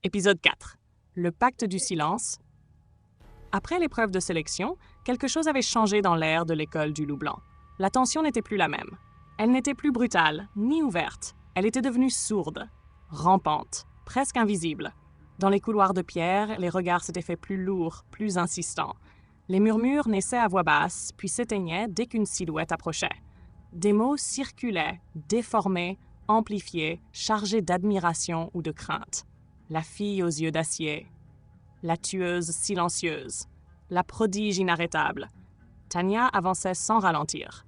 Épisode 4. Le pacte du silence. Après l'épreuve de sélection, quelque chose avait changé dans l'air de l'école du Loup Blanc. La tension n'était plus la même. Elle n'était plus brutale, ni ouverte. Elle était devenue sourde, rampante, presque invisible. Dans les couloirs de pierre, les regards s'étaient faits plus lourds, plus insistants. Les murmures naissaient à voix basse, puis s'éteignaient dès qu'une silhouette approchait. Des mots circulaient, déformés, amplifiés, chargés d'admiration ou de crainte. La fille aux yeux d'acier, la tueuse silencieuse, la prodige inarrêtable. Tanya avançait sans ralentir.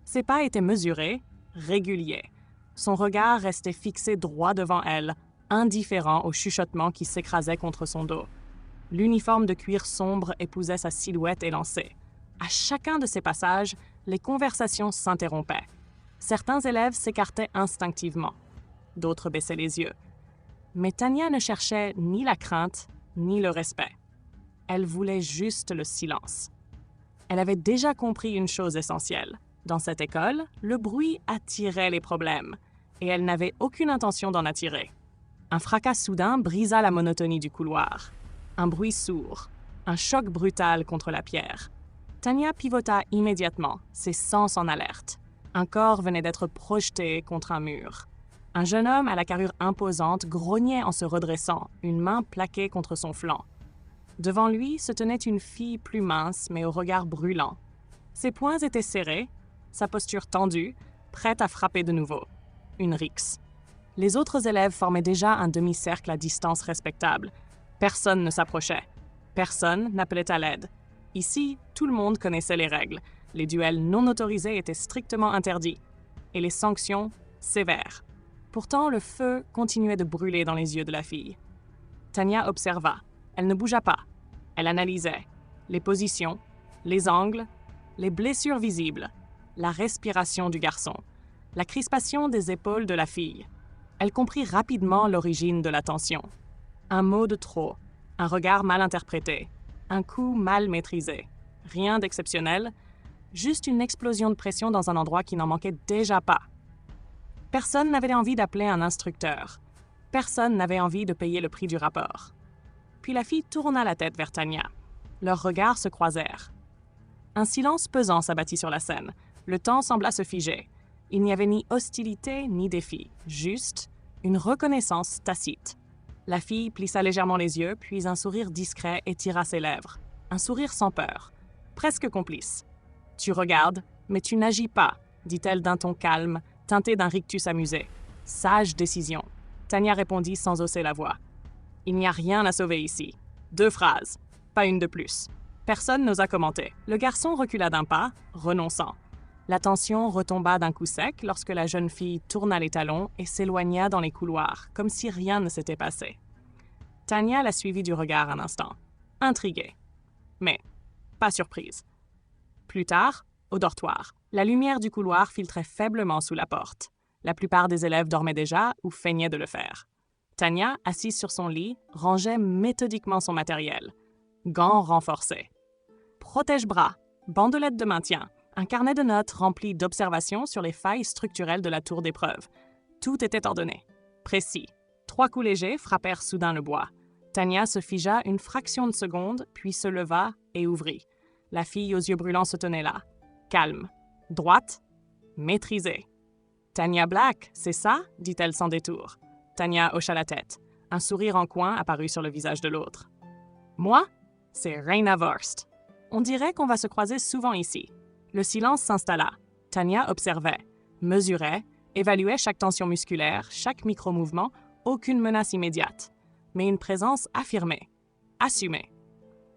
Ses pas étaient mesurés, réguliers. Son regard restait fixé droit devant elle, indifférent au chuchotement qui s'écrasait contre son dos. L'uniforme de cuir sombre épousait sa silhouette élancée. À chacun de ces passages, les conversations s'interrompaient. Certains élèves s'écartaient instinctivement. D'autres baissaient les yeux. Mais Tanya ne cherchait ni la crainte, ni le respect. Elle voulait juste le silence. Elle avait déjà compris une chose essentielle. Dans cette école, le bruit attirait les problèmes, et elle n'avait aucune intention d'en attirer. Un fracas soudain brisa la monotonie du couloir. Un bruit sourd, un choc brutal contre la pierre. Tanya pivota immédiatement, ses sens en alerte. Un corps venait d'être projeté contre un mur. Un jeune homme à la carrure imposante grognait en se redressant, une main plaquée contre son flanc. Devant lui se tenait une fille plus mince, mais au regard brûlant. Ses poings étaient serrés, sa posture tendue, prête à frapper de nouveau. Une rixe. Les autres élèves formaient déjà un demi-cercle à distance respectable. Personne ne s'approchait. Personne n'appelait à l'aide. Ici, tout le monde connaissait les règles. Les duels non autorisés étaient strictement interdits. Et les sanctions, sévères. Pourtant, le feu continuait de brûler dans les yeux de la fille. Tanya observa. Elle ne bougea pas. Elle analysait. Les positions, les angles, les blessures visibles, la respiration du garçon, la crispation des épaules de la fille. Elle comprit rapidement l'origine de la tension. Un mot de trop, un regard mal interprété, un coup mal maîtrisé. Rien d'exceptionnel, juste une explosion de pression dans un endroit qui n'en manquait déjà pas. Personne n'avait envie d'appeler un instructeur. Personne n'avait envie de payer le prix du rapport. Puis la fille tourna la tête vers Tanya. Leurs regards se croisèrent. Un silence pesant s'abattit sur la scène. Le temps sembla se figer. Il n'y avait ni hostilité ni défi, juste une reconnaissance tacite. La fille plissa légèrement les yeux, puis un sourire discret étira ses lèvres. Un sourire sans peur, presque complice. « Tu regardes, mais tu n'agis pas », dit-elle d'un ton calme, teinté d'un rictus amusé. « Sage décision. » Tanya répondit sans hausser la voix. « Il n'y a rien à sauver ici. 2 phrases, pas une de plus. » Personne n'osa commenter. Le garçon recula d'un pas, renonçant. La tension retomba d'un coup sec lorsque la jeune fille tourna les talons et s'éloigna dans les couloirs, comme si rien ne s'était passé. Tanya la suivit du regard un instant, intriguée, mais pas surprise. Plus tard, au dortoir, la lumière du couloir filtrait faiblement sous la porte. La plupart des élèves dormaient déjà ou feignaient de le faire. Tanya, assise sur son lit, rangeait méthodiquement son matériel. Gants renforcés. Protège-bras, bandelette de maintien, un carnet de notes rempli d'observations sur les failles structurelles de la tour d'épreuve. Tout était ordonné, précis. 3 coups légers frappèrent soudain le bois. Tanya se figea une fraction de seconde, puis se leva et ouvrit. La fille aux yeux brûlants se tenait là, calme, droite, maîtrisée. « Tanya Black, c'est ça ?» dit-elle sans détour. Tanya hocha la tête. Un sourire en coin apparut sur le visage de l'autre. « Moi, c'est Raina Vorst. On dirait qu'on va se croiser souvent ici. » Le silence s'installa. Tanya observait, mesurait, évaluait chaque tension musculaire, chaque micro-mouvement, aucune menace immédiate, mais une présence affirmée, assumée.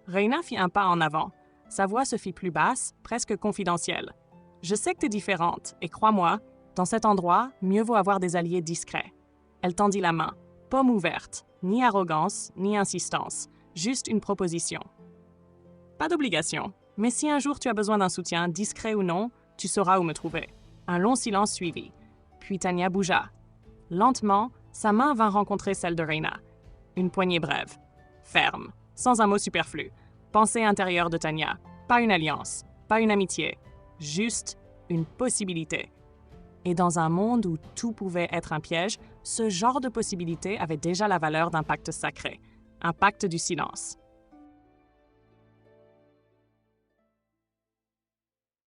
Raina fit un pas en avant. Sa voix se fit plus basse, presque confidentielle. « Je sais que t'es différente, et crois-moi, dans cet endroit, mieux vaut avoir des alliés discrets. » Elle tendit la main, paume ouverte, ni arrogance, ni insistance, juste une proposition. Pas d'obligation, mais si un jour tu as besoin d'un soutien, discret ou non, tu sauras où me trouver. Un long silence suivit. Puis Tanya bougea. Lentement, sa main vint rencontrer celle de Raina. Une poignée brève, ferme, sans un mot superflu. Pensée intérieure de Tanya. Pas une alliance, pas une amitié, juste une possibilité. Et dans un monde où tout pouvait être un piège, ce genre de possibilité avait déjà la valeur d'un pacte sacré, un pacte du silence.